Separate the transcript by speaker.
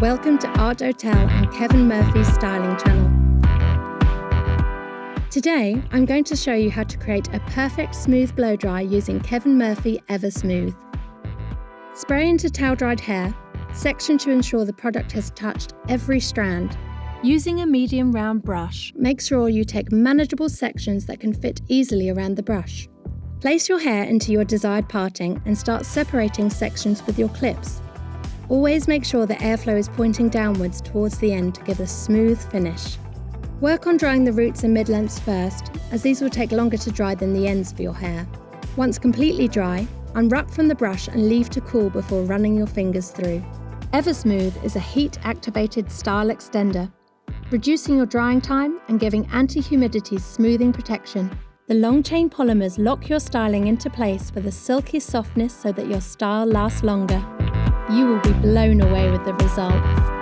Speaker 1: Welcome to Art Hotel and Kevin.Murphy's styling channel. Today, I'm going to show you how to create a perfect smooth blow dry using Kevin.Murphy EVER.SMOOTH. Spray into towel-dried hair, section to ensure the product has touched every strand. Using a medium round brush, make sure you take manageable sections that can fit easily around the brush. Place your hair into your desired parting and start separating sections with your clips. Always make sure the airflow is pointing downwards towards the end to give a smooth finish. Work on drying the roots and mid-lengths first, as these will take longer to dry than the ends for your hair. Once completely dry, unwrap from the brush and leave to cool before running your fingers through. EVER.SMOOTH is a heat-activated style extender, reducing your drying time and giving anti-humidity smoothing protection. The long chain polymers lock your styling into place with a silky softness so that your style lasts longer. You will be blown away with the results.